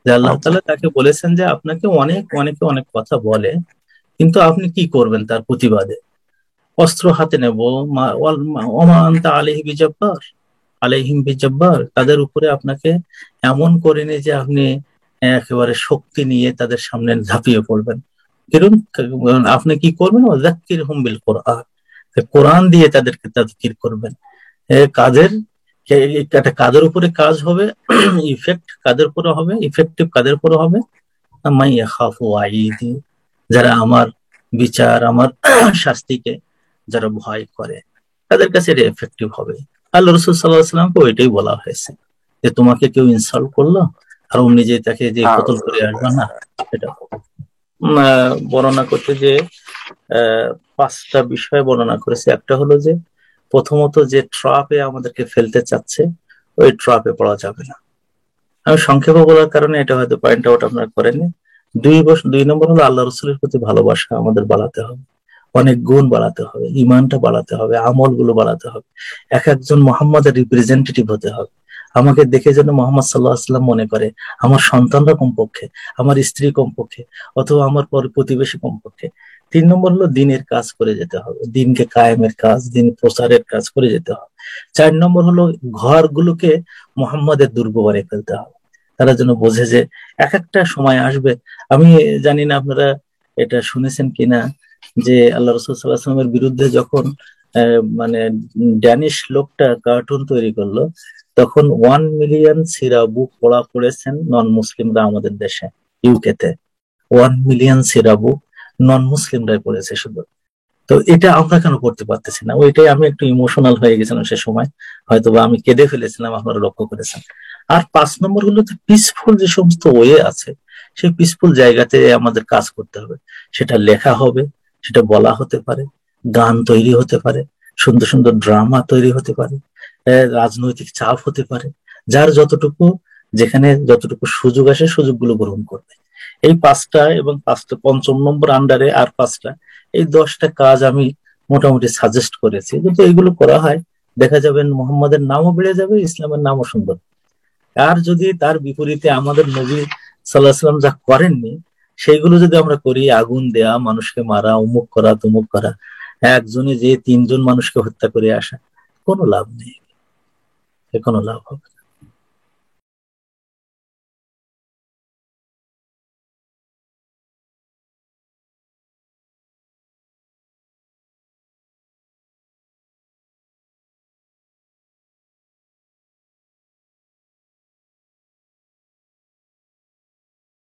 যে আল্লাহ আচ্ছা। তাআলা তাকে বলেছেন যে আপনাকে অনেকে অনেক কথা বলে, কিন্তু আপনি কি করবেন তার প্রতিবাদে? অস্ত্র হাতে নেব? ওমা আনতা আলাইহি বিজব্বার, আলাইহিম বিজব্বার, তাদের উপরে আপনাকে এমন করেনি যে আপনি একেবারে শক্তি নিয়ে তাদের সামনে ঝাঁপিয়ে পড়বেন। কিরণ, আপনি কি করবেন? ওয়াযাক্কিরহুম বিল কোরআন, কোরআন দিয়ে তাদেরকে তাযকির করবেন। কাদের, একটা কাদের উপরে কাজ হবে, ইফেক্ট কাদের উপরে হবে, ইফেক্টিভ কাদের উপরে হবে? মাই ইয়াখাফু ওয়াইদি, যারা আমার বিচার, আমার শাস্তিকে যারা ভয় করে, তাদের কাছে এটা এফেক্টিভ হবে। আল্লাহ রসুল সাল্লাহ সাল্লামকে ওইটাই বলা হয়েছে, যে তোমাকে কেউ ইনসাল্ট করলো আর অমনি যে তাকে যে কতল করে আসবা না, এটা বর্ণনা করতে যে পাঁচটা বিষয় বর্ণনা করেছে। একটা হলো যে প্রথমত যে ট্রাপে আমাদেরকে ফেলতে চাচ্ছে, ওই ট্রাপে পড়া যাবে না। আমি সংক্ষেপে বলার কারণে এটা হয়তো পয়েন্ট আউট আপনারা করেননি। দুই নম্বর হলো আল্লাহ রসুলের প্রতি ভালোবাসা আমাদের বাড়াতে হবে, অনেক গুণ বাড়াতে হবে, ইমানটা বাড়াতে হবে, আমল গুলো বাড়াতে হবে, এক একজন মোহাম্মদের রিপ্রেজেন্টেটিভ হতে হবে। আমাকে দেখে যেন মোহাম্মদ সাল্লাহ আসলাম মনে করে আমার সন্তানরা কমপক্ষে, আমার স্ত্রী কমপক্ষে, অথবা আমার প্রতিবেশী কমপক্ষে। তিন নম্বর হলো দিনের কাজ করে যেতে হবে, দিনকে কায়েমের কাজ, দিন প্রচারের কাজ করে যেতে হবে। চার নম্বর হলো ঘরগুলোকে মোহাম্মদের দুর্গ বানিয়ে ফেলতে হবে, তারা যেন বোঝে যে এক একটা সময় আসবে। আমি জানি না আপনারা এটা শুনেছেন কিনা, যে আল্লাহ রসুল সাল্লাহ আসলামের বিরুদ্ধে যখন মানে ড্যানিশ লোকটা কার্টুন তৈরি করলো, তখন 1 মিলিয়ন সিরা বুক পড়া পড়েছেন নন মুসলিমরা আমাদের দেশে, ইউকেতে। 1 মিলিয়ন সিরা বুক নন মুসলিমরাই পড়েছে শুধু। তো এটা আমরা কেন করতে পারতেছি না? ওইটাই আমি একটু ইমোশনাল হয়ে গেছিলাম সে সময়, হয়তো বা আমি কেঁদে ফেলেছিলাম, আপনারা লক্ষ্য করেছেন। আর 5 নম্বর হলো যে পিসফুল যে সমস্ত ওয়ে আছে, সেই পিসফুল জায়গাতে আমাদের কাজ করতে হবে। সেটা লেখা হবে, সেটা বলা হতে পারে, গান তৈরি হতে পারে, সুন্দর সুন্দর ড্রামা তৈরি হতে পারে, রাজনৈতিক চাপ হতে পারে। যার যতটুকু, যেখানে যতটুকু সুযোগ আসে সুযোগগুলো গ্রহণ করবে। এই পাঁচটা, এবং পাঁচটা, পঞ্চম নম্বর আন্ডারে আর পাঁচটা, এই 10টা কাজ আমি মোটামুটি সাজেস্ট করেছি। যদি এইগুলো করা হয়, দেখা যাবে মোহাম্মদের নামও বেড়ে যাবে, ইসলামের নামও সুন্দর। আর যদি তার বিপরীতে আমাদের নবী সাল্লাহ সাল্লাম যা করেননি, সেইগুলো যদি আমরা করি, আগুন দেয়া, মানুষকে মারা, অমুক করা তমুক করা, একজনে যে 3 জন মানুষকে হত্যা করে আসা, কোনো লাভ নেই, কোনো লাভ হবে না।